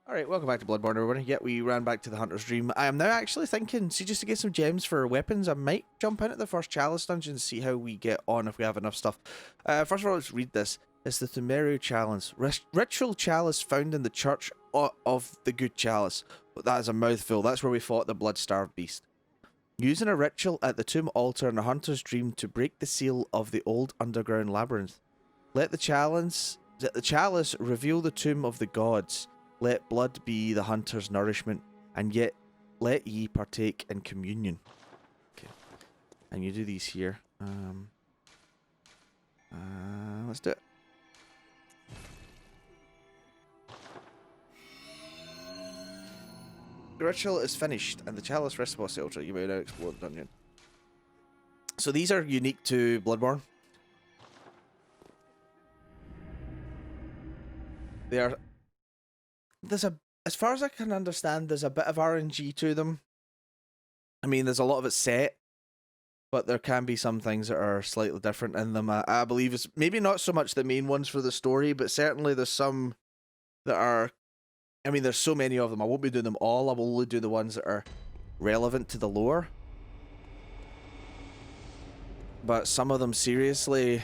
Alright, welcome back to Bloodborne, everybody. Yeah, we ran back to the Hunter's Dream. I am now actually thinking, see, just to get some gems for weapons, I might jump in at the first Chalice Dungeon and see how we get on if we have enough stuff. First of all, let's read this. It's the Thumeru Chalice. Ritual Chalice found in the Church of the Good Chalice. But that is a mouthful. That's where we fought the blood-starved beast. Using a ritual at the tomb altar in the Hunter's Dream to break the seal of the old underground labyrinth. Let the chalice reveal the tomb of the gods. Let blood be the hunter's nourishment, and yet let ye partake in communion. Okay, and you do these here. Let's do it. The ritual is finished, and the chalice rests above the altar. You may now explore the dungeon. So these are unique to Bloodborne. They are. As far as I can understand, there's a bit of RNG to them. I mean, there's a lot of it set, but there can be some things that are slightly different in them. I believe it's maybe not so much the main ones for the story, but certainly there's some that are. I mean, there's so many of them. I won't be doing them all. I will only do the ones that are relevant to the lore. But some of them seriously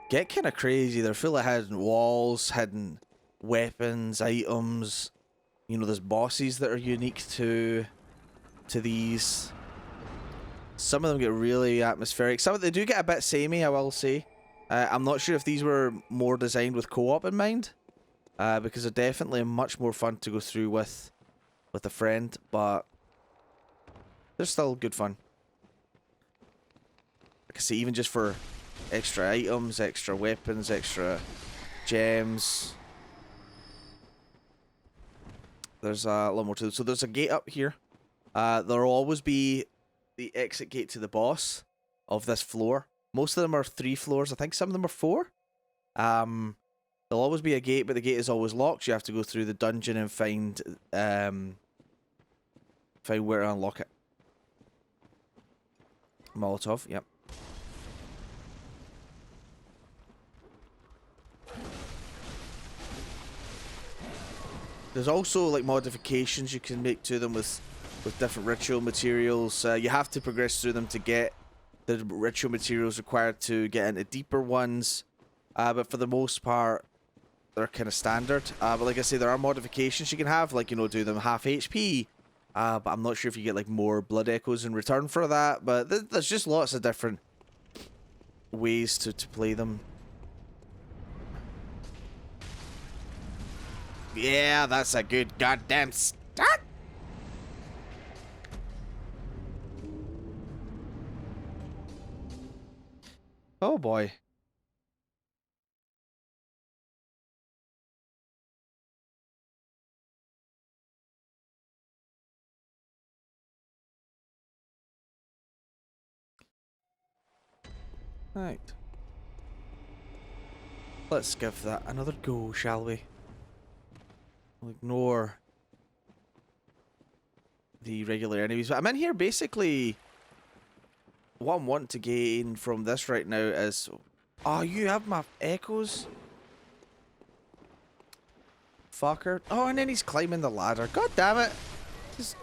get kind of crazy. They're full of hidden walls, hidden weapons, items. You know, there's bosses that are unique to these. Some of them get really atmospheric. Some of them, they do get a bit samey, I will say. I'm not sure if these were more designed with co-op in mind, because they're definitely much more fun to go through with a friend, but they're still good fun. Like I say, even just for extra items, extra weapons, extra gems. There's a lot more to it. So there's a gate up here. There'll always be the exit gate to the boss of this floor. Most of them are 3 floors. I think some of them are 4. There'll always be a gate, but the gate is always locked. You have to go through the dungeon and find where to unlock it. Molotov, yep. There's also like modifications you can make to them with different ritual materials. You have to progress through them to get the ritual materials required to get into deeper ones. But for the most part, they're kind of standard. But like I say, there are modifications you can have, like, you know, do them half HP. But I'm not sure if you get like more blood echoes in return for that. But there's just lots of different ways to play them. Yeah, that's a good goddamn start. Oh boy. Right. Let's give that another go, shall we? We'll ignore the regular enemies. But I'm in here basically. What I'm wanting to gain from this right now is... Oh, you have my echoes? Fucker. Oh, and then he's climbing the ladder. God damn it. Just...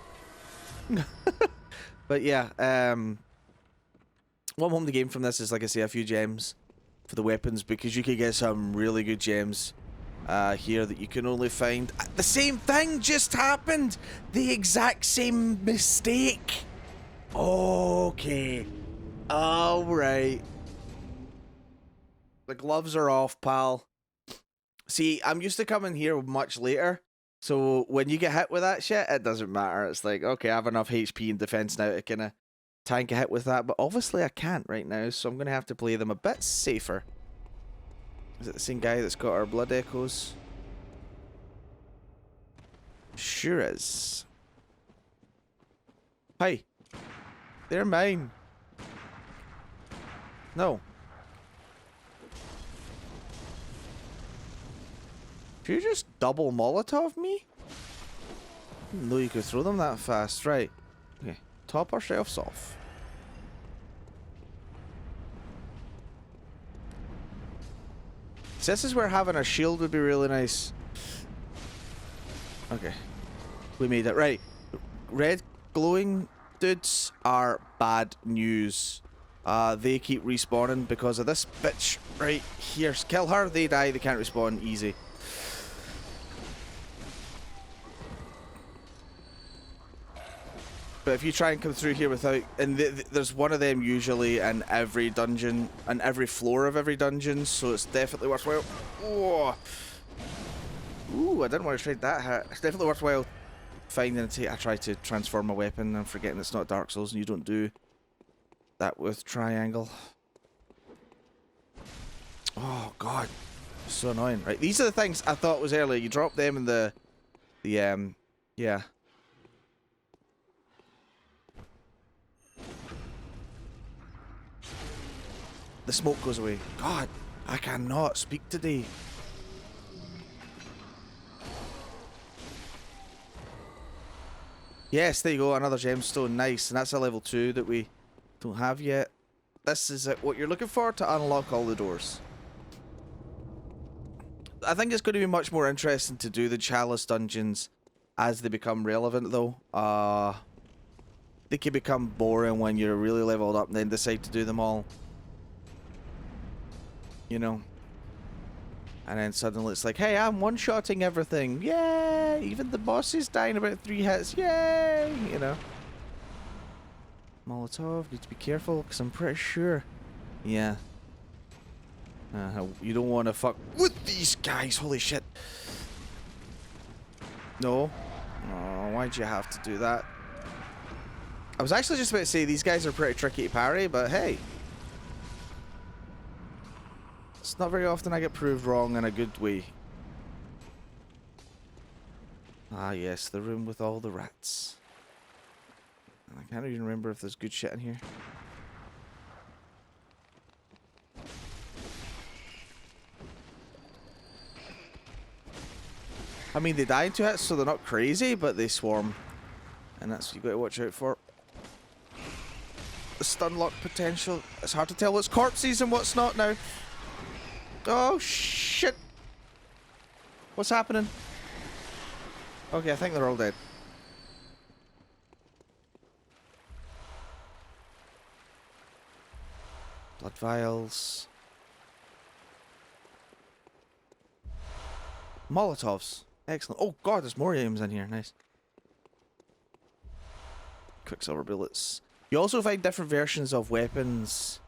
But yeah, what I'm hoping to gain from this is, like I say, a few gems for the weapons, because you can get some really good gems here that you can only find. The same thing just happened! The exact same mistake! Okay. Alright. The gloves are off, pal. See, I'm used to coming here much later, so when you get hit with that shit, it doesn't matter. It's like, okay, I have enough HP and defense now to kind of tank a hit with that, but obviously I can't right now, so I'm going to have to play them a bit safer. Is it the same guy that's got our blood echoes? Sure is. Hi. They're mine. No. Did you just double Molotov me? Didn't know you could throw them that fast. Right. Okay. Top ourselves off. So this is where having a shield would be really nice. Okay. We made it. Right. Red glowing dudes are bad news. They keep respawning because of this bitch right here. Kill her, they die, they can't respawn. Easy. But if you try and come through here without... And there's one of them usually in every dungeon, and every floor of every dungeon, so it's definitely worthwhile. Oh. Ooh, I didn't want to trade that hit. It's definitely worthwhile finding it. I try to transform my weapon, I'm forgetting it's not Dark Souls, and you don't do that with triangle. Oh, God. So annoying. Right, these are the things I thought was earlier. You drop them in the yeah. The smoke goes away. God, I cannot speak today. Yes, there you go, another gemstone. Nice, and that's a level 2 that we don't have yet. This is what you're looking for to unlock all the doors. I think it's going to be much more interesting to do the Chalice Dungeons as they become relevant, though. They can become boring when you're really leveled up and then decide to do them all. You know? And then suddenly it's like, hey, I'm one-shotting everything. Yay! Even the bosses die in about 3 hits. Yay! You know? Molotov, need to be careful, because I'm pretty sure. Yeah. You don't want to fuck with these guys. Holy shit. No. Oh, why'd you have to do that? I was actually just about to say these guys are pretty tricky to parry, but hey. It's not very often I get proved wrong in a good way. Ah yes, the room with all the rats. I can't even remember if there's good shit in here. I mean, they die in 2 hits, so they're not crazy, but they swarm. And that's what you've got to watch out for. The stun lock potential. It's hard to tell what's corpses and what's not now. Oh, shit. What's happening? Okay, I think they're all dead. Blood vials. Molotovs. Excellent. Oh god, there's more aims in here. Nice. Quicksilver bullets. You also find different versions of weapons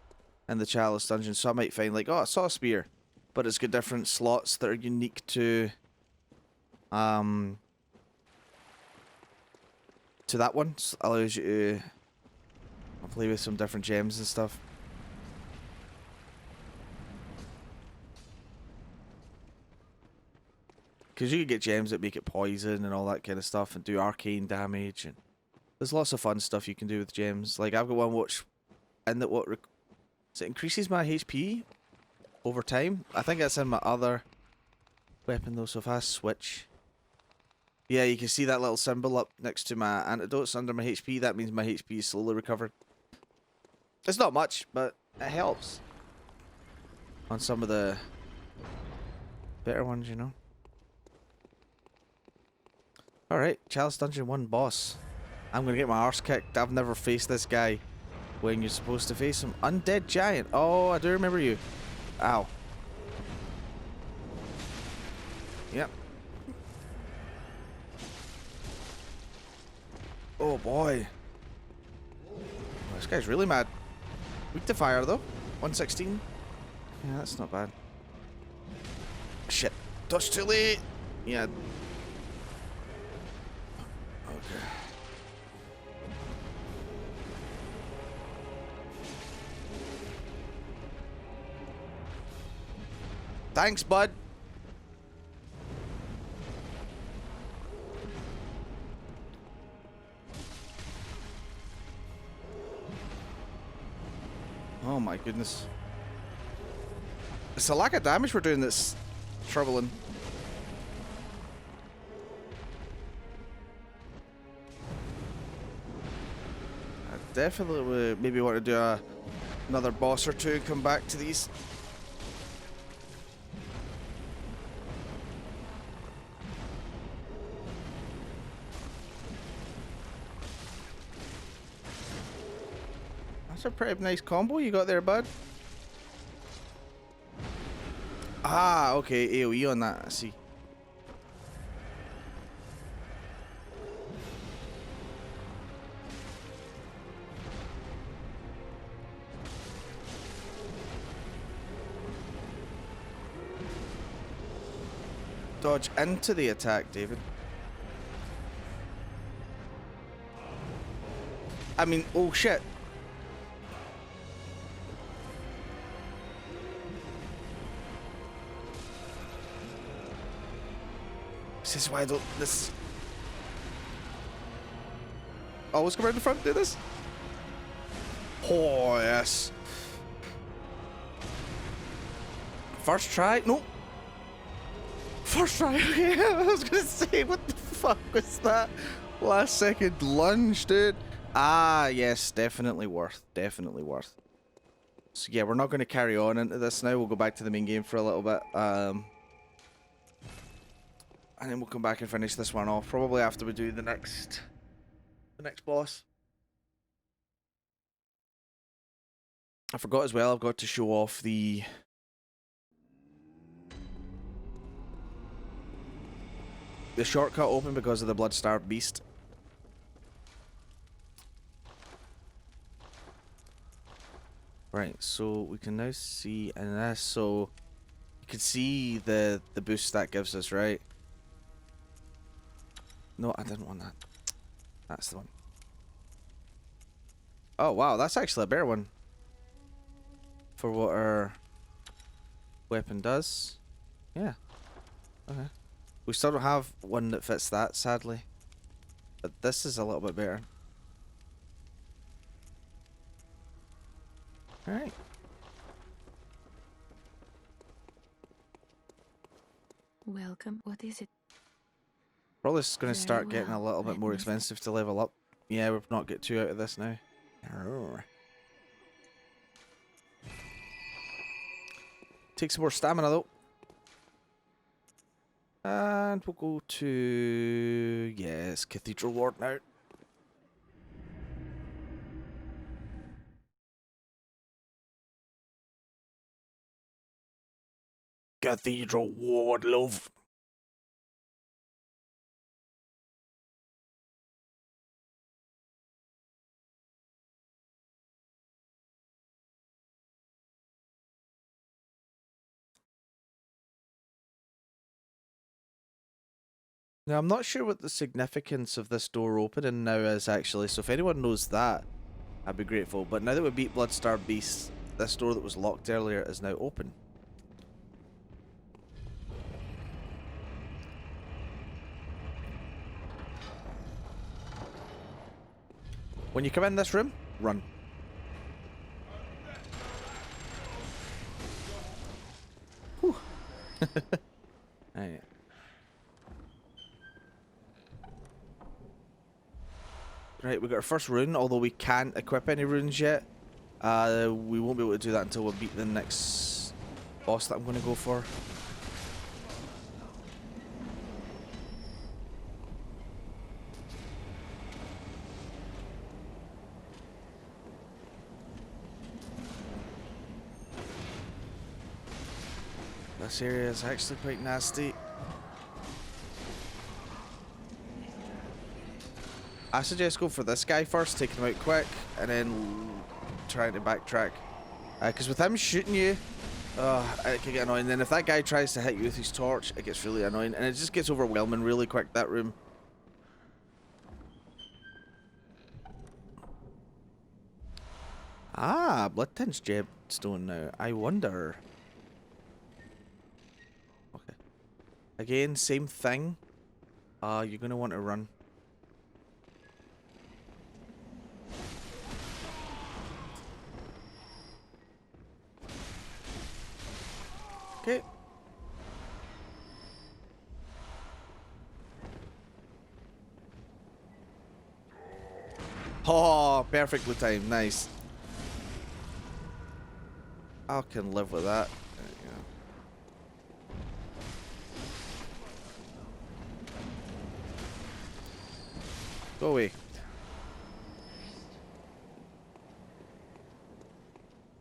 in the Chalice Dungeon. So I might find like, oh, I saw a spear, but it's got different slots that are unique to that one. So it allows you to play with some different gems and stuff. Because you can get gems that make it poison and all that kind of stuff and do arcane damage, and there's lots of fun stuff you can do with gems. Like I've got one which, and that what so it increases my HP over time. I think that's in my other weapon though. So if I switch, yeah, you can see that little symbol up next to my antidotes under my HP. That means my HP is slowly recovered. It's not much, but it helps on some of the better ones, you know. Alright, Chalice Dungeon 1 boss. I'm gonna get my arse kicked. I've never faced this guy when you're supposed to face him. Undead Giant. Oh, I do remember you. Ow. Yep. Oh boy. Oh, this guy's really mad. Weak to fire though. 116. Yeah, that's not bad. Shit. Touch too late. Yeah. Okay. Thanks, bud. Oh my goodness. It's the lack of damage we're doing that's troubling. Definitely maybe want to do another boss or two and come back to these. That's a pretty nice combo you got there, bud. Ah, okay, AoE on that, I see. Dodge into the attack, David. I mean, oh shit. This is why I don't. This. Always come around the front, do this. Oh, yes. First try? No. First try. Yeah, I was gonna say, what the fuck was that? Last second lunge, dude. Ah, yes, definitely worth. Definitely worth. So yeah, we're not going to carry on into this now. We'll go back to the main game for a little bit. And then we'll come back and finish this one off. Probably after we do the next boss. I forgot as well, I've got to show off the shortcut open because of the blood-starved beast. Right, so we can now see in this, so you can see the boost that gives us, right? No, I didn't want that. That's the one. Oh wow, that's actually a better one for what our weapon does. Yeah. Okay. We still don't have one that fits that, sadly. But this is a little bit better. Alright. Welcome. What is it? Probably just going to start Very getting a well. little bit Let more me expensive to level up. Yeah, we've not get two out of this now. Take some more stamina though. And we'll go to... yes, Cathedral Ward now. Cathedral Ward, love. Now, I'm not sure what the significance of this door opening now is, actually, so if anyone knows that, I'd be grateful. But now that we beat Bloodstar Beast, this door that was locked earlier is now open. When you come in this room, run. Whew. Right. Right, we got our first rune, although we can't equip any runes yet. We won't be able to do that until we beat the next boss that I'm going to go for. This area is actually quite nasty. I suggest go for this guy first, taking him out quick, and then trying to backtrack. Because with him shooting you, it can get annoying. Then if that guy tries to hit you with his torch, it gets really annoying, and it just gets overwhelming really quick, that room. Ah, Blood Tinge Gemstone now. I wonder. Okay. Again, same thing. You're going to want to run. Okay. Oh, perfectly timed. Nice. I can live with that. There you go. Go away.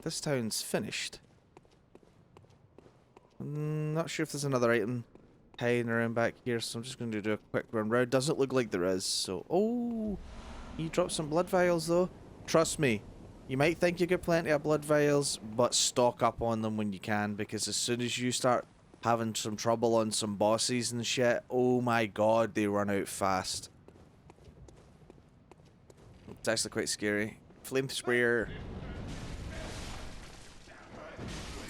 this town's finished. Not sure if there's another item hiding around back here, so I'm just going to do a quick run round. Doesn't look like there is, so... Oh! You dropped some blood vials, though. Trust me, you might think you got plenty of blood vials, but stock up on them when you can, because as soon as you start having some trouble on some bosses and shit, oh my god, they run out fast. It's actually quite scary. Flame sprayer.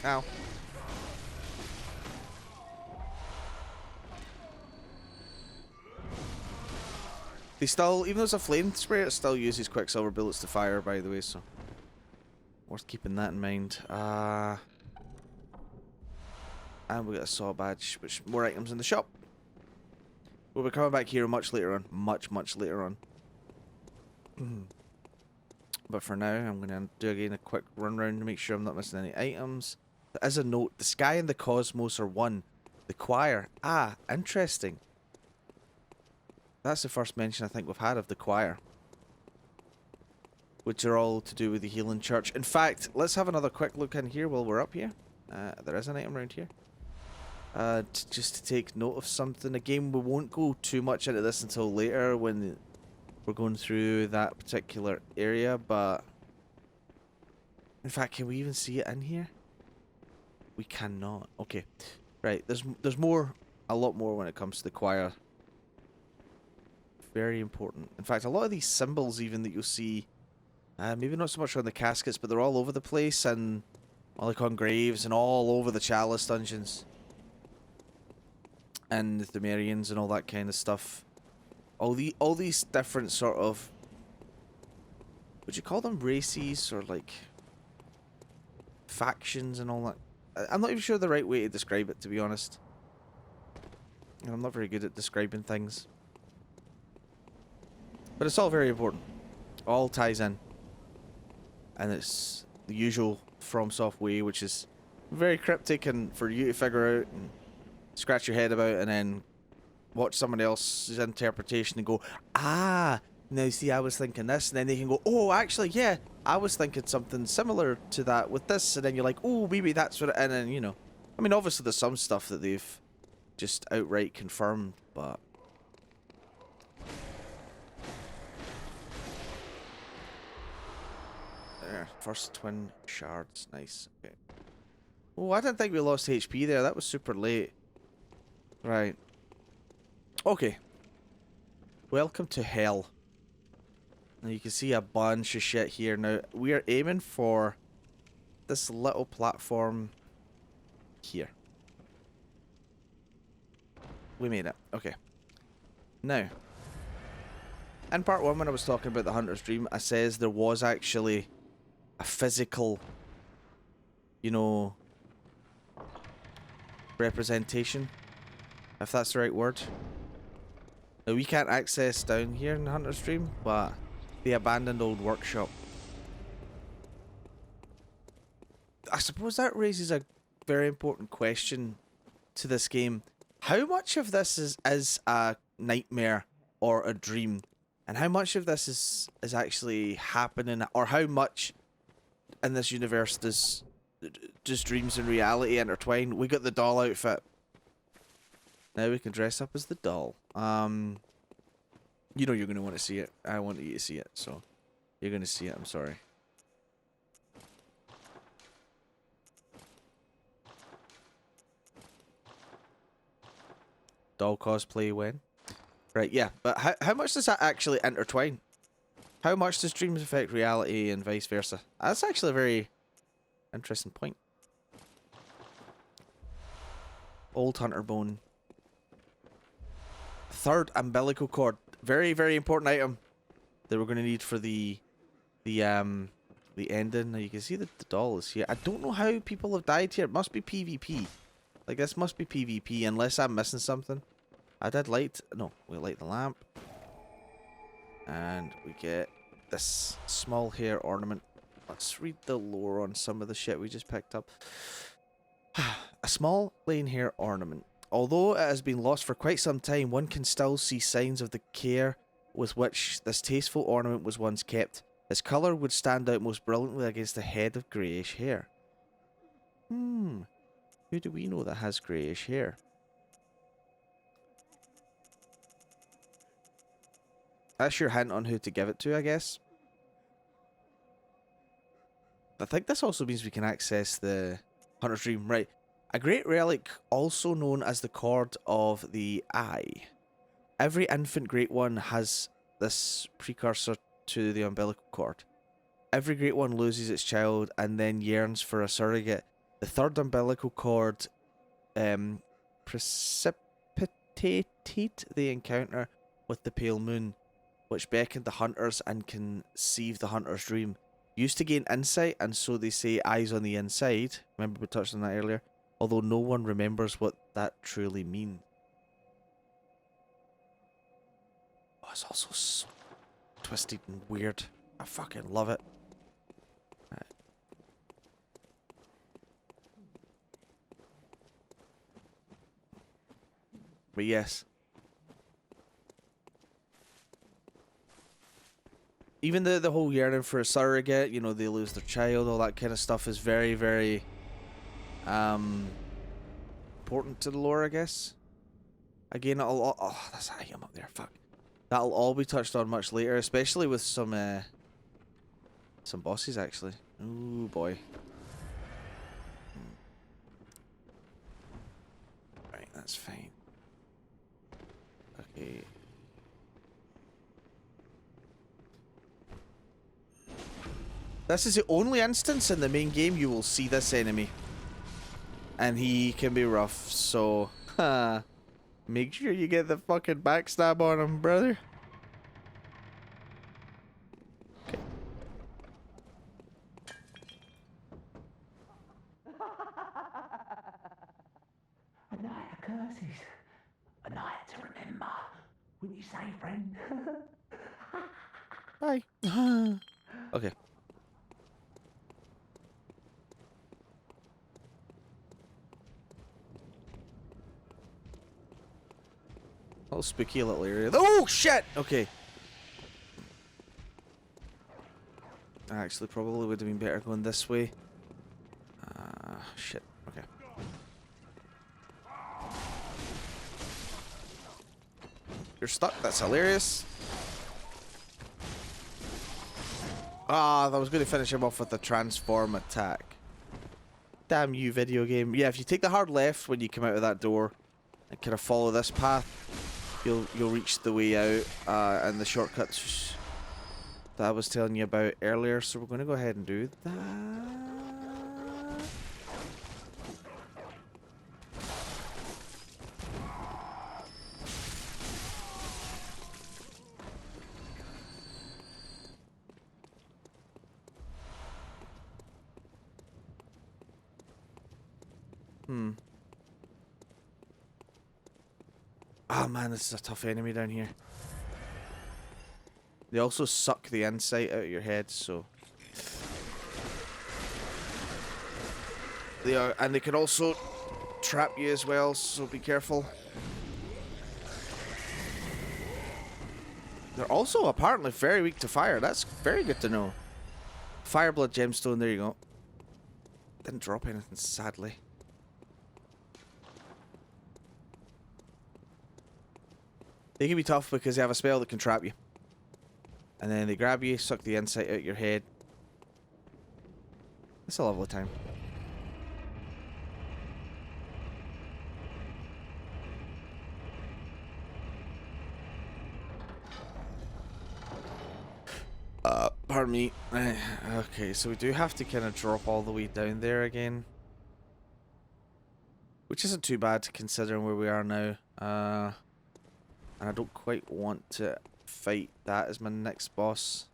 Ow. They still, even though it's a flame sprayer, it still uses quicksilver bullets to fire, by the way, so worth keeping that in mind. And we got a saw badge, which more items in the shop. We'll be coming back here much later on. Much later on. But for now, I'm going to do again a quick run round to make sure I'm not missing any items. There is a note. The sky and the cosmos are one. The choir. Ah, interesting. That's the first mention I think we've had of the choir. Which are all to do with the healing church. In fact, let's have another quick look in here while we're up here. There is an item around here. Just to take note of something. Again, we won't go too much into this until later when we're going through that particular area, but... In fact, can we even see it in here? We cannot. Okay. Right, there's more, a lot more when it comes to the choir. Very important. In fact, a lot of these symbols even that you'll see, maybe not so much on the caskets, but they're all over the place, and like on graves and all over the Chalice Dungeons. And the Thumerians and all that kind of stuff. All these different sort of, would you call them races or like factions and all that? I'm not even sure the right way to describe it, to be honest. I'm not very good at describing things. But it's all very important. All ties in. And it's the usual FromSoft way, which is very cryptic and for you to figure out and scratch your head about and then watch someone else's interpretation and go, ah, now see, I was thinking this, and then they can go, oh, actually, yeah, I was thinking something similar to that with this, and then you're like, oh, maybe that's what it, and then, you know, I mean, obviously there's some stuff that they've just outright confirmed, but there, first twin shards, nice, okay. Oh, I didn't think we lost HP there, that was super late. Right. Okay. Welcome to hell. Now you can see a bunch of shit here. Now we are aiming for this little platform here. We made it. Okay. Now, in part one when I was talking about the Hunter's Dream, I says there was actually a physical, you know, representation, if that's the right word. Now we can't access down here in Hunter's Dream, but the abandoned old workshop. I suppose that raises a very important question to this game. How much of this is a nightmare or a dream? And how much of this is actually happening? Or how much in this universe does dreams and reality intertwine? We got the doll outfit. Now we can dress up as the doll. You know you're going to want to see it. I want you to see it, so you're going to see it. I'm sorry. Doll cosplay when? Right, yeah. But how much does that actually intertwine? How much does dreams affect reality and vice versa? That's actually a very interesting point. Old hunter bone. Third umbilical cord. Very, very important item that we're going to need for the ending. Now you can see that the doll is here. I don't know how people have died here. It must be PvP. Like, this must be PvP unless I'm missing something. I did light... No, we light the lamp. And we get this small hair ornament. Let's read the lore on some of the shit we just picked up. A small plain hair ornament. Although it has been lost for quite some time, one can still see signs of the care with which this tasteful ornament was once kept. Its colour would stand out most brilliantly against a head of greyish hair. Who do we know that has greyish hair? That's your hint on who to give it to, I guess. I think this also means we can access the Hunter's Dream. Right. A great relic, also known as the Cord of the Eye. Every infant Great One has this precursor to the umbilical cord. Every Great One loses its child and then yearns for a surrogate. The third umbilical cord precipitated the encounter with the pale moon, which beckoned the hunters and conceived the Hunter's Dream. Used to gain insight, and so they say eyes on the inside. Remember we touched on that earlier? Although no one remembers what that truly means. Oh, it's also so twisted and weird. I fucking love it. Right. But yes. Even the whole yearning for a surrogate, you know, they lose their child, all that kind of stuff is very, very important to the lore, I guess. Again, oh, that's I am up there, fuck. That'll all be touched on much later, especially with some bosses, actually. Ooh, boy. Right, that's fine. Okay. This is the only instance in the main game you will see this enemy. And he can be rough, so... make sure you get the fucking backstab on him, brother. Okay. A night of curses. A night to remember. Wouldn't you say, friend? Hi. Okay. A little spooky little area. Oh, shit! Okay. Actually, probably would have been better going this way. Shit. Okay. You're stuck. That's hilarious. I was going to finish him off with a transform attack. Damn you, video game. Yeah, if you take the hard left when you come out of that door and kind of follow this path, you'll reach the way out and the shortcuts that I was telling you about earlier. So we're going to go ahead and do that. Oh man, this is a tough enemy down here. They also suck the insight out of your head, so... They are, and they can also trap you as well, so be careful. They're also apparently very weak to fire. That's very good to know. Fireblood gemstone, there you go. Didn't drop anything, sadly. They can be tough because they have a spell that can trap you. And then they grab you, suck the insight out your head. It's a lovely time. Pardon me. Okay, so we do have to kind of drop all the way down there again. Which isn't too bad considering where we are now. And I don't quite want to fight that as my next boss.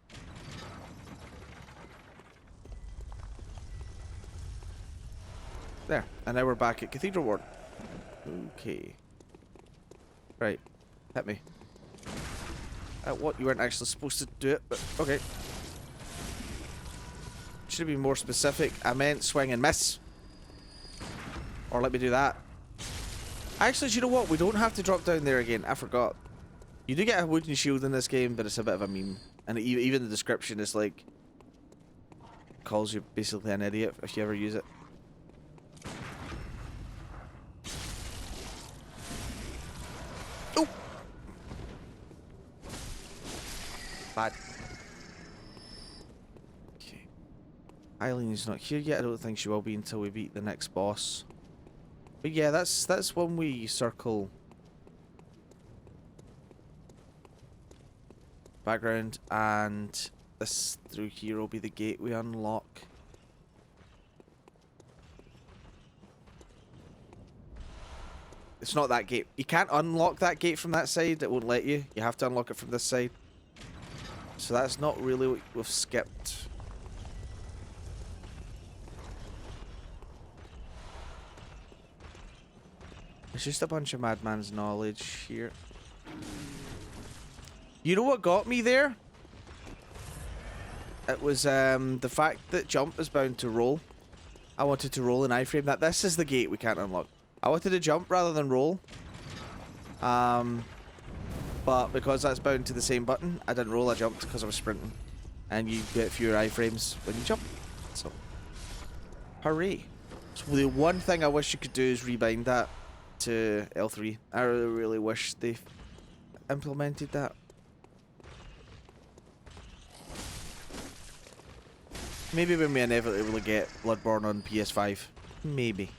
There. And now we're back at Cathedral Ward. Okay. Right. Hit me. What? You weren't actually supposed to do it, but okay. Should be more specific. I meant swing and miss. Or let me do that. Actually, do you know what? We don't have to drop down there again. I forgot. You do get a wooden shield in this game, but it's a bit of a meme. And even the description is like, calls you basically an idiot if you ever use it. Oh! Bad. Okay. Eileen's not here yet. I don't think she will be until we beat the next boss. But yeah, that's when we circle background, and this through here will be the gate we unlock. It's not that gate. You can't unlock that gate from that side. It won't let you. You have to unlock it from this side. So that's not really what we've skipped. It's just a bunch of madman's knowledge here. You know what got me there? It was the fact that jump is bound to roll. I wanted to roll an iframe. That this is the gate we can't unlock. I wanted to jump rather than roll. But because that's bound to the same button, I didn't roll, I jumped because I was sprinting. And you get fewer iframes when you jump. So, hooray. So the one thing I wish you could do is rebind that to L3. I really wish they implemented that. Maybe when we inevitably get Bloodborne on PS5. Maybe.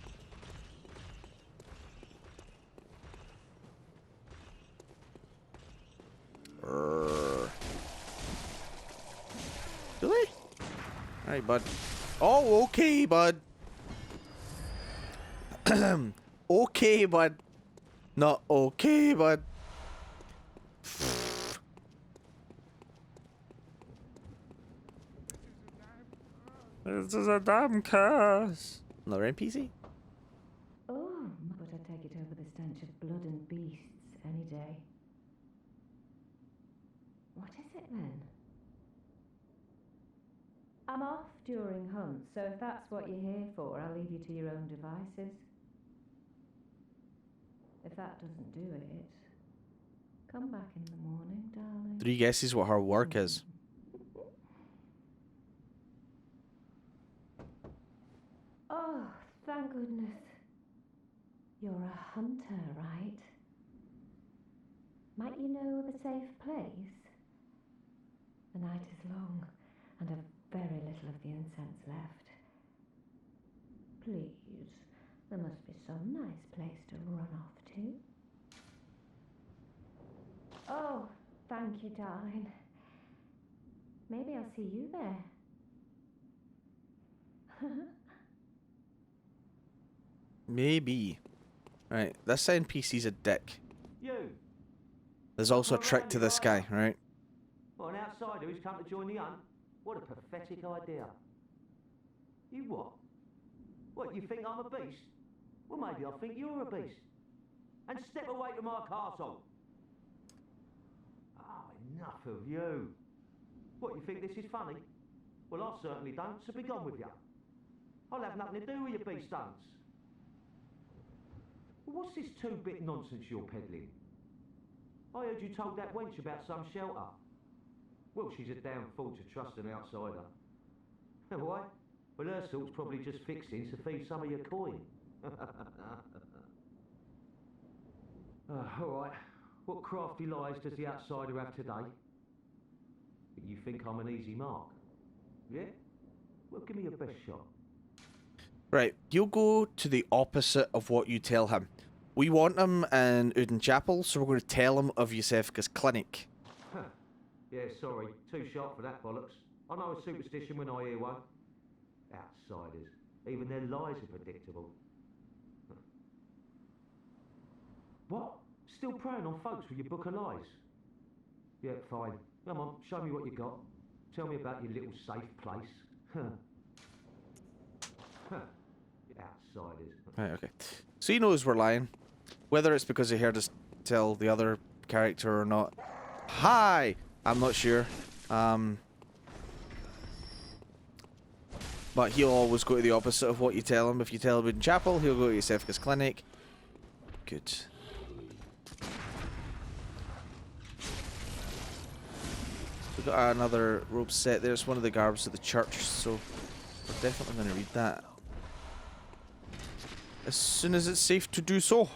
Really? Alright, bud. Oh, okay, bud. Okay, bud. Not okay, bud. This is a damn curse. Another NPC? Oh, but I take it over the stench of blood and beasts any day. What is it then? I'm off during hunts, so if that's what you're here for, I'll leave you to your own devices. If that doesn't do it, come back in the morning, darling. 3 guesses what her work is. Oh, thank goodness. You're a hunter, right? Might you know of a safe place? The night is long, and I've very little of the incense left. Please, there must be some nice place to run off to. Oh, thank you, darling. Maybe I'll see you there. Maybe. Right, this NPC's a dick. You. There's also a trick to this guy, right? Well, an outsider who's come to join the hunt? What a pathetic idea. You what? What, you think I'm a beast? Well, maybe I think you're a beast. And step away from my castle. Oh, enough of you. What, you think this is funny? Well, I certainly don't, so be gone with you. I'll have nothing to do with your beast hunts. What's this 2-bit nonsense you're peddling? I heard you told that wench about some shelter. Well, she's a damn fool to trust an outsider. Why? Well, her sort's probably just fixing to feed some of your coin. All right. What crafty lies does the outsider have today? You think I'm an easy mark? Yeah? Well, give me your best shot. Right, you'll go to the opposite of what you tell him. We want him in Uden Chapel, so we're going to tell him of Yusefka's clinic. Yeah, sorry. Too sharp for that bollocks. I know a superstition when I hear one. Outsiders. Even their lies are predictable. What? Still preying on folks with your book of lies? Yeah, fine. Come on, show me what you got. Tell me about your little safe place. Outsiders. Right, okay. So he knows we're lying. Whether it's because he heard us tell the other character or not. Hi! I'm not sure. But he'll always go to the opposite of what you tell him. If you tell him in chapel, he'll go to Yusefka's clinic. Good. We've got another robe set there. It's one of the garbs of the church, so we're definitely going to read that as soon as it's safe to do so.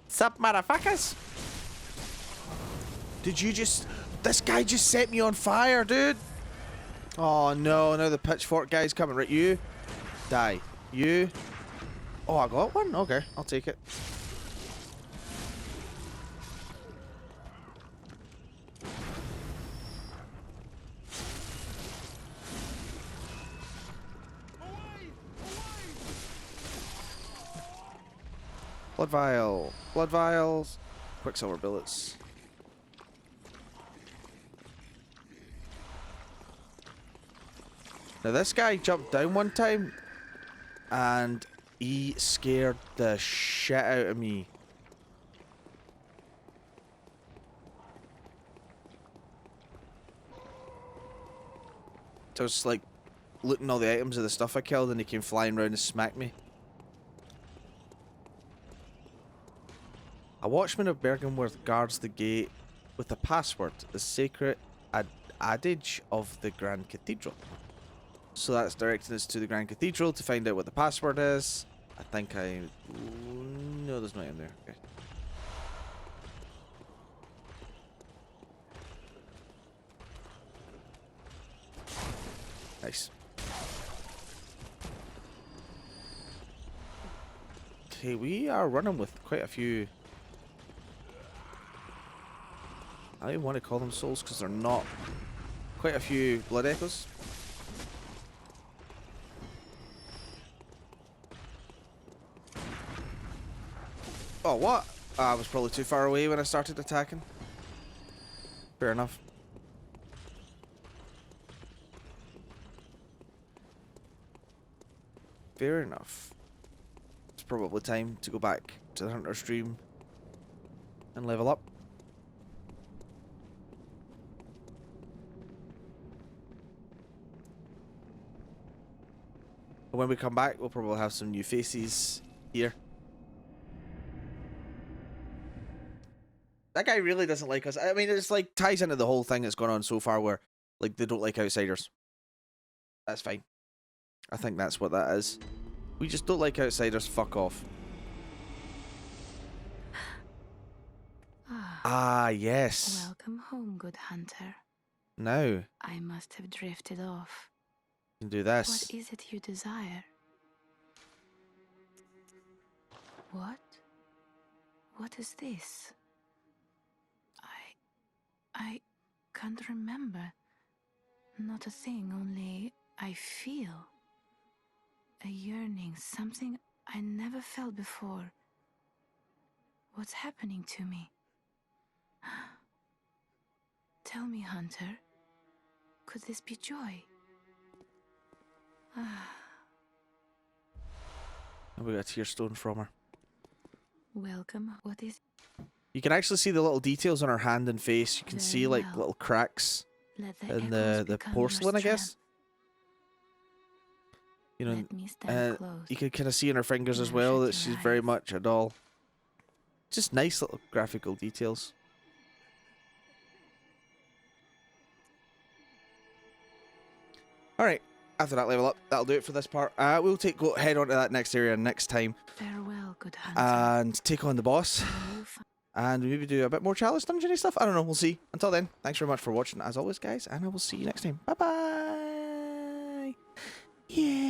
Sup, motherfuckers? Did you just... This guy just set me on fire, dude. Oh no, now the pitchfork guy's coming. Right, you. Die. You. Oh, I got one? Okay, I'll take it. Blood vial. Blood vials. Quicksilver bullets. Now this guy jumped down one time and he scared the shit out of me. I was like looting all the items of the stuff I killed and he came flying around and smacked me. A watchman of Bergenworth guards the gate with a password, the sacred adage of the Grand Cathedral. So that's directing us to the Grand Cathedral to find out what the password is. I think I... No, there's no in there. Okay. Nice. Okay, we are running with quite a few... I don't even want to call them souls because they're not. Quite a few blood echoes. Oh, what? I was probably too far away when I started attacking. Fair enough. Fair enough. It's probably time to go back to the Hunter's Dream and level up. When we come back, we'll probably have some new faces here. That guy really doesn't like us. I mean, it's like ties into the whole thing that's gone on so far where, like, they don't like outsiders. That's fine. I think that's what that is. We just don't like outsiders. Fuck off. Ah, yes. Welcome home, good hunter. Now, I must have drifted off. you can do this. What is it you desire? What? What is this? I can't remember. Not a thing, only I feel. A yearning, something I never felt before. What's happening to me? Tell me, Hunter. Could this be joy? We got a tear stone from her. Welcome. What is... You can actually see the little details on her hand and face. You can Very see like well. little cracks Let in echoes the become porcelain, your I guess. strength. You know, Let me stand close. you can kind of see in her fingers as Now well shut that your she's very eyes. much a doll. Just nice little graphical details. Alright, after that level up, that'll do it for this part. We'll head on to that next area next time Farewell, good hunter. and take on the boss. May you find And maybe do a bit more Chalice Dungeon stuff. I don't know, we'll see. Until then, thanks very much for watching as always, guys, and I will see you next time. Bye bye! Yeah.